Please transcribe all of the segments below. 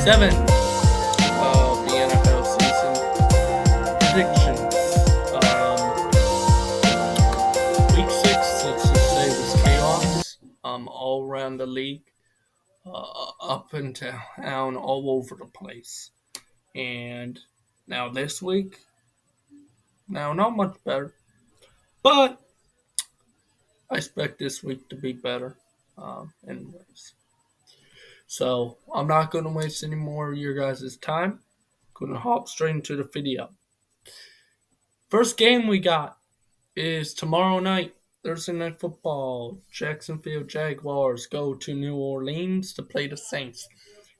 7 of the NFL season. Predictions. Week 6, let's just say, was chaos all around the league, up and down, all over the place. And now this week, now not much better, but I expect this week to be better. Anyways, so I'm not going to waste any more of your guys' time. Going to hop straight into the video. First game we got is tomorrow night, Thursday Night Football. Jacksonville Jaguars go to New Orleans to play the Saints.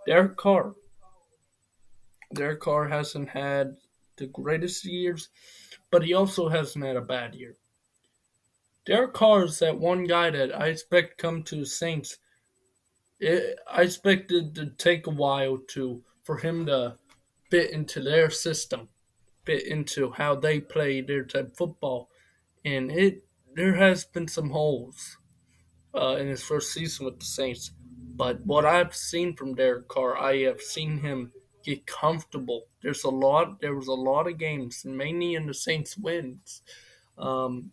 Derek Carr. Derek Carr hasn't had the greatest years, but he also hasn't had a bad year. Derek Carr is that one guy that I expect come to the Saints. I expect it to take a while for him to fit into their system, fit into how they play their type of football, and there has been some holes in his first season with the Saints. But what I've seen from Derek Carr, I have seen him get comfortable. There was a lot of games, and mainly in the Saints wins, um,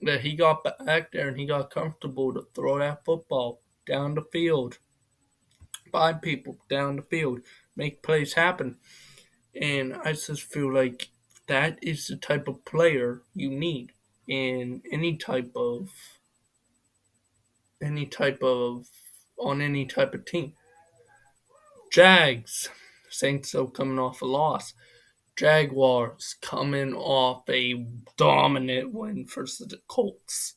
that he got back there and he got comfortable to throw that football down the field, find people down the field, make plays happen. And I just feel like that is the type of player you need in any type of on any type of team. Jags, Saints still coming off a loss. Jaguars coming off a dominant win versus the Colts.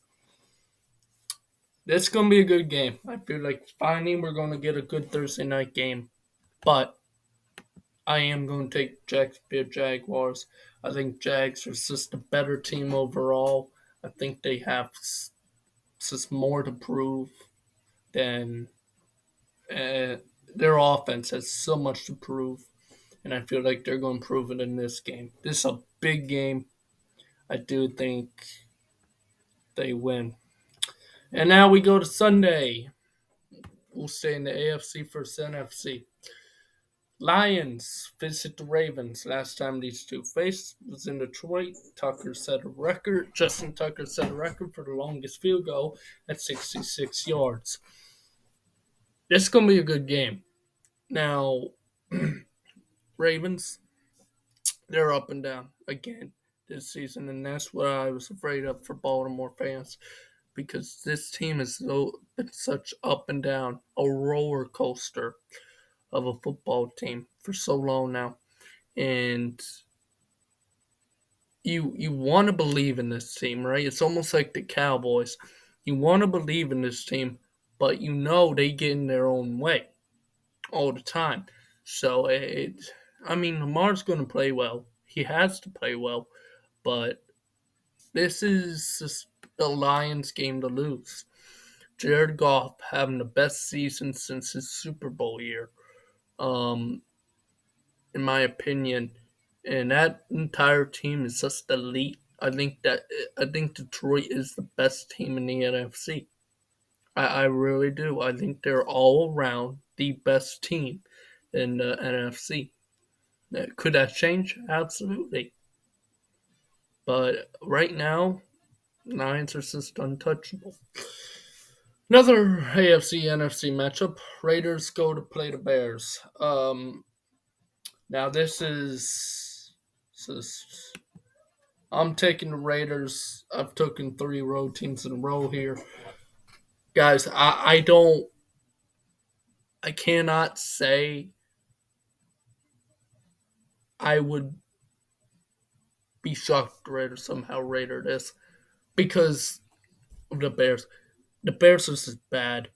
This is gonna be a good game. I feel like finally we're gonna get a good Thursday night game, but I am going to take Jacksonville Jaguars. I think Jags are just a better team overall. I think they have just more to prove than their offense has so much to prove, and I feel like they're going to prove it in this game. This is a big game. I do think they win. And now we go to Sunday. We'll stay in the AFC versus NFC. Lions visit the Ravens. Last time these two faced was in Detroit. Justin Tucker set a record for the longest field goal at 66 yards. This is going to be a good game. Now, Ravens, they're up and down again this season, and that's what I was afraid of for Baltimore fans, because this team has been such up and down, a roller coaster of a football team for so long now. And you want to believe in this team, right? It's almost like the Cowboys. You want to believe in this team, but you know they get in their own way all the time. So Lamar's going to play well. He has to play well, but this is just the Lions' game to lose. Jared Goff having the best season since his Super Bowl year, in my opinion, and that entire team is just elite. I think Detroit is the best team in the NFC. I really do. I think they're all around the best team in the NFC. Could that change? Absolutely. But right now, Lions are just untouchable. Another AFC NFC matchup. Raiders go to play the Bears. Now I'm taking the Raiders. I've taken 3 road teams in a row here. Guys, I cannot say I would be shocked if the Raiders somehow Raider this because of the Bears. The Bears are just bad.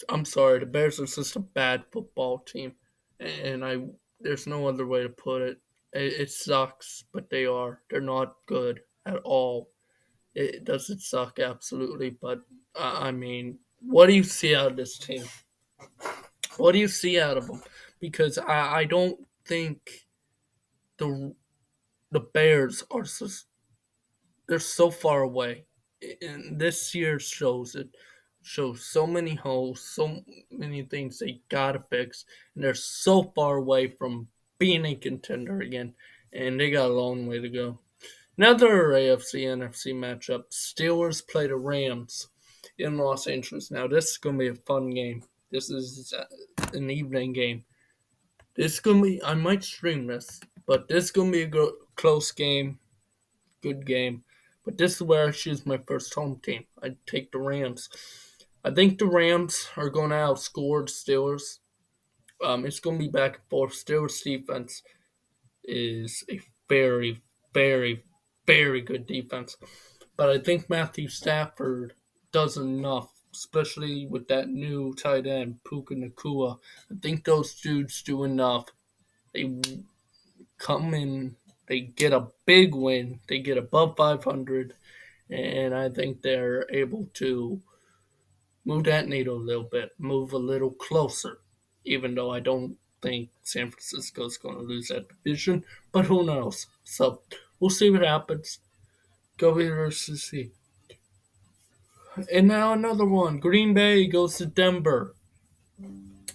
I'm sorry, the Bears are just a bad football team, and there's no other way to put it. It sucks, but they are. They're not good at all. It doesn't suck absolutely, but what do you see out of this team? What do you see out of them? Because I don't think the the Bears are they're so far away, and this year shows it. shows so many holes, so many things they gotta fix, and they're so far away from being a contender again, and they got a long way to go. Another AFC NFC matchup: Steelers play the Rams in Los Angeles. Now this is gonna be a fun game. This is an evening game. This is gonna be. I might stream this, but this is gonna be a close game, good game. But this is where I choose my first home team. I take the Rams. I think the Rams are going to outscore the Steelers. It's going to be back and forth. Steelers defense is a very, very, very good defense. But I think Matthew Stafford does enough, especially with that new tight end, Puka Nakua. I think those dudes do enough. They come in, they get a big win, they get above 500, and I think they're able to move that needle a little bit, move a little closer, even though I don't think San Francisco's going to lose that division, but who knows? So we'll see what happens. Go versus see. And now another one. Green Bay goes to Denver.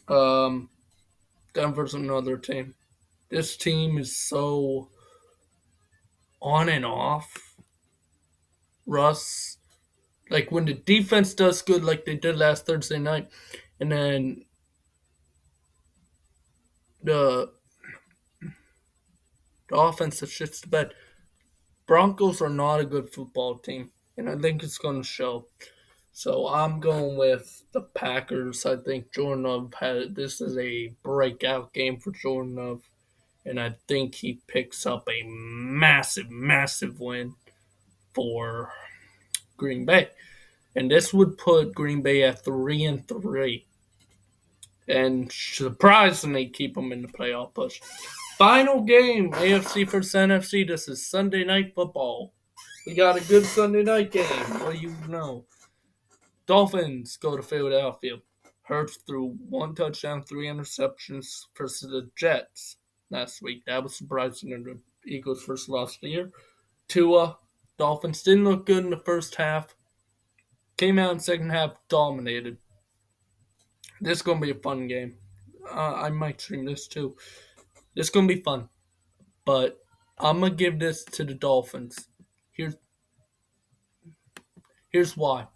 Um, Denver's another team. This team is so on and off. Russ, like when the defense does good, like they did last Thursday night, and then the the offense that shits the bed. Broncos are not a good football team, and I think it's going to show. So I'm going with the Packers. I think Jordan Love had this is a breakout game for Jordan Love, and I think he picks up a massive, massive win for Green Bay. And this would put Green Bay at 3-3, and surprisingly keep them in the playoff push. Final game, AFC versus NFC. This is Sunday Night Football. We got a good Sunday night game. What do you know? Dolphins go to Philadelphia. Hurts threw one touchdown, three interceptions versus the Jets last week. That was surprising in the Eagles' first loss of the year. Tua, Dolphins didn't look good in the first half. Came out in the second half, dominated. This is going to be a fun game. I might stream this too. This is going to be fun. But I'm going to give this to the Dolphins. Here's why.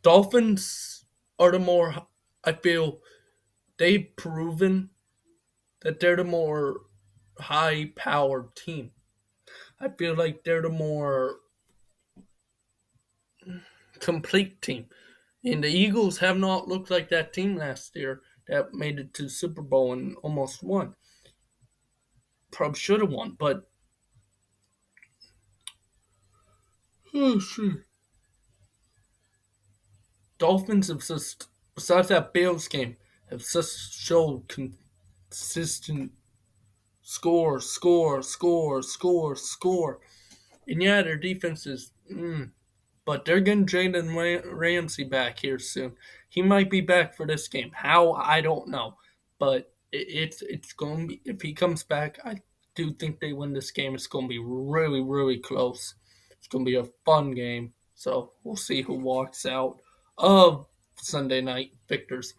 Dolphins are the more, I feel, they've proven that they're the more high powered team. I feel like they're the more complete team. And the Eagles have not looked like that team last year that made it to the Super Bowl and almost won. Probably should have won, but oh shit. Dolphins have just, besides that Bills game, have just showed consistent score, score, score, score, score. And yeah, their defense is, but they're getting Jalen Ramsey back here soon. He might be back for this game. How, I don't know, but it's going to be, if he comes back, I do think they win this game. It's going to be really, really close. It's going to be a fun game. So we'll see who walks out of Sunday night victors.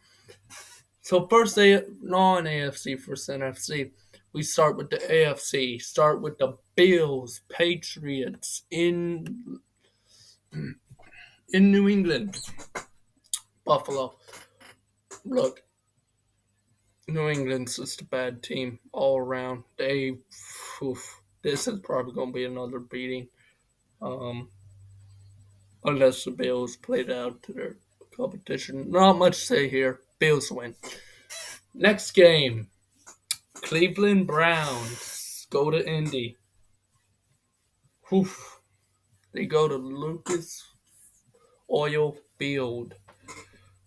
So first, non-AFC versus NFC. We start with the AFC. Start with the Bills, Patriots in New England. Buffalo. Look, New England's just a bad team all around. This is probably going to be another beating. Unless the Bills played out to their competition. Not much to say here. Bills win. Next game. Cleveland Browns go to Indy. They go to Lucas Oil Field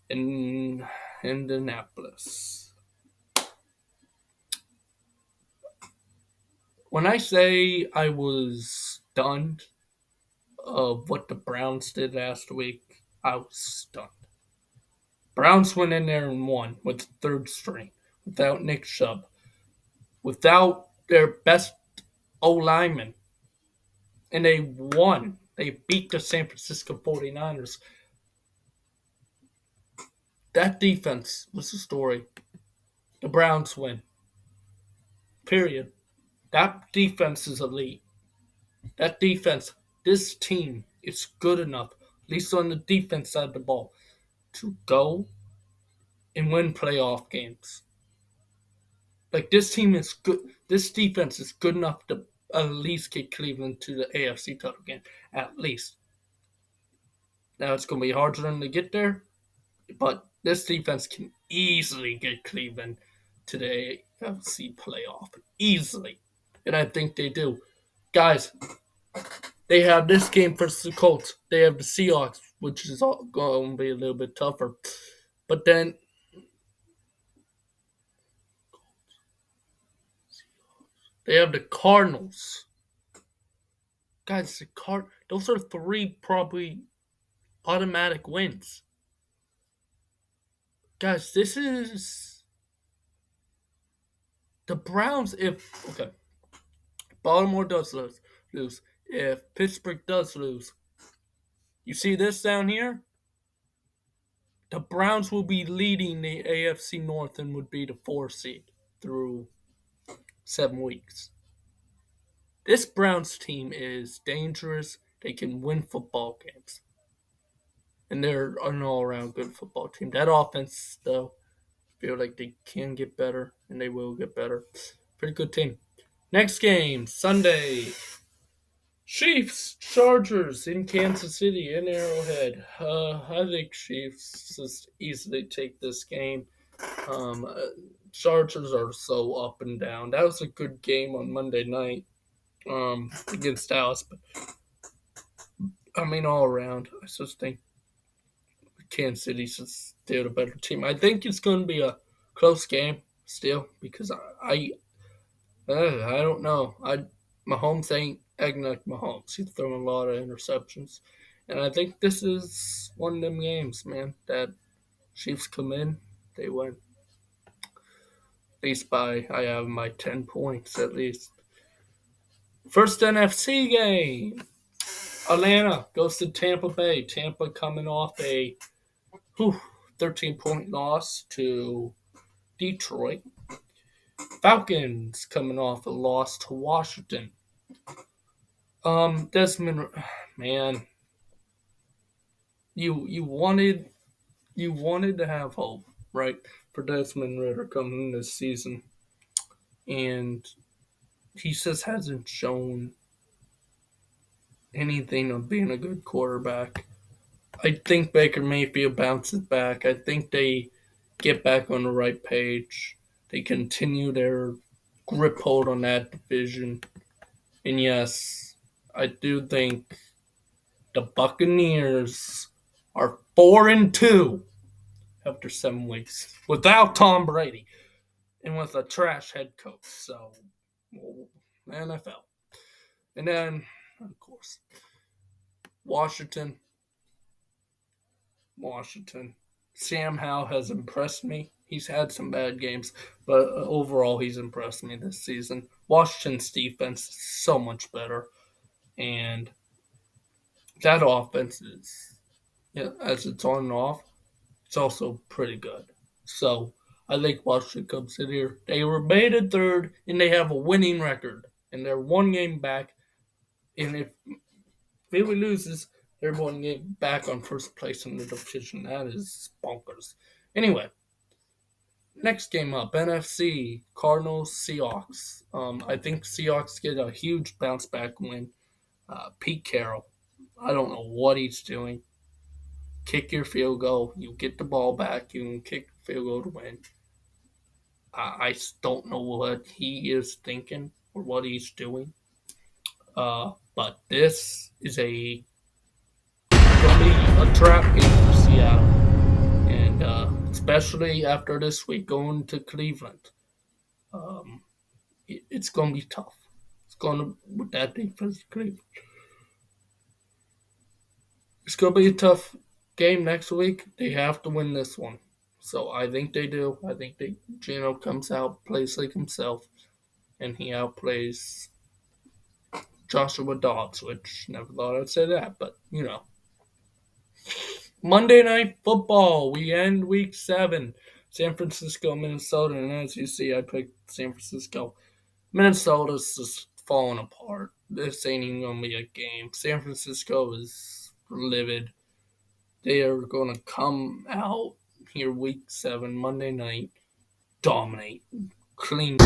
in Indianapolis. When I say I was stunned of what the Browns did last week, I was stunned. Browns went in there and won with the third string, without Nick Chubb, without their best O lineman, and they won. They beat the San Francisco 49ers That defense was the story. The Browns win. Period. That defense is elite. That defense, this team is good enough, at least on the defense side of the ball, to go and win playoff games. Like this team is good. This defense is good enough to at least get Cleveland to the AFC title game. At least. Now it's going to be hard for them to get there, but this defense can easily get Cleveland to the AFC playoff. Easily. And I think they do. Guys, they have this game versus the Colts. They have the Seahawks, which is going to be a little bit tougher. But then they have the Cardinals. Guys, those are three probably automatic wins. Guys, this is the Browns. If okay, Baltimore does lose. If Pittsburgh does lose, you see this down here. The Browns will be leading the AFC North and would be the 4th seed through 7 weeks. This Browns team is dangerous. They can win football games. And they're an all-around good football team. That offense, though, feel like they can get better, and they will get better. Pretty good team. Next game, Sunday. Chiefs, Chargers in Kansas City, in Arrowhead. I think Chiefs just easily take this game. Chargers are so up and down. That was a good game on Monday night against Dallas. But, I mean, all around, I just think Kansas City's still the better team. I think it's going to be a close game still because I don't know. Mahomes ain't acting like Mahomes. He's throwing a lot of interceptions. And I think this is one of them games, man, that Chiefs come in, they win. At least I have my 10 points at least. First NFC game. Atlanta goes to Tampa Bay. Tampa coming off a 13-point loss to Detroit. Falcons coming off a loss to Washington. Desmond, man, you wanted to have hope, right, for Desmond Ritter coming this season, and he just hasn't shown anything of being a good quarterback. I think Baker Mayfield bounces back. I think they get back on the right page. They continue their grip hold on that division. And yes, I do think the Buccaneers are 4-2 after 7 weeks without Tom Brady and with a trash head coach. So, NFL. And then, of course, Washington. Sam Howell has impressed me. He's had some bad games, but overall he's impressed me this season. Washington's defense is so much better, and that offense is, as it's on and off, it's also pretty good. So I think Washington comes in here. They were made in third, and they have a winning record, and they're one game back. And if Philly loses, they're one game back on first place in the division. That is bonkers. Anyway, next game up, NFC, Cardinals, Seahawks. I think Seahawks get a huge bounce back win. Pete Carroll, I don't know what he's doing. Kick your field goal. You get the ball back. You can kick the field goal to win. I don't know what he is thinking or what he's doing. But this is going to be a trap game for Seattle. And especially after this week going to Cleveland. It's going to be tough. It's going to, with that defense, Cleveland. It's going to be a tough game next week. They have to win this one. So I think they do. I think Gino comes out, plays like himself, and he outplays Joshua Dobbs, which never thought I'd say that, but Monday Night Football. We end week 7. San Francisco, Minnesota. And as you see, I picked San Francisco. Minnesota's just falling apart. This ain't even going to be a game. San Francisco is livid. They are going to come out here week 7, Monday night, dominate, clean.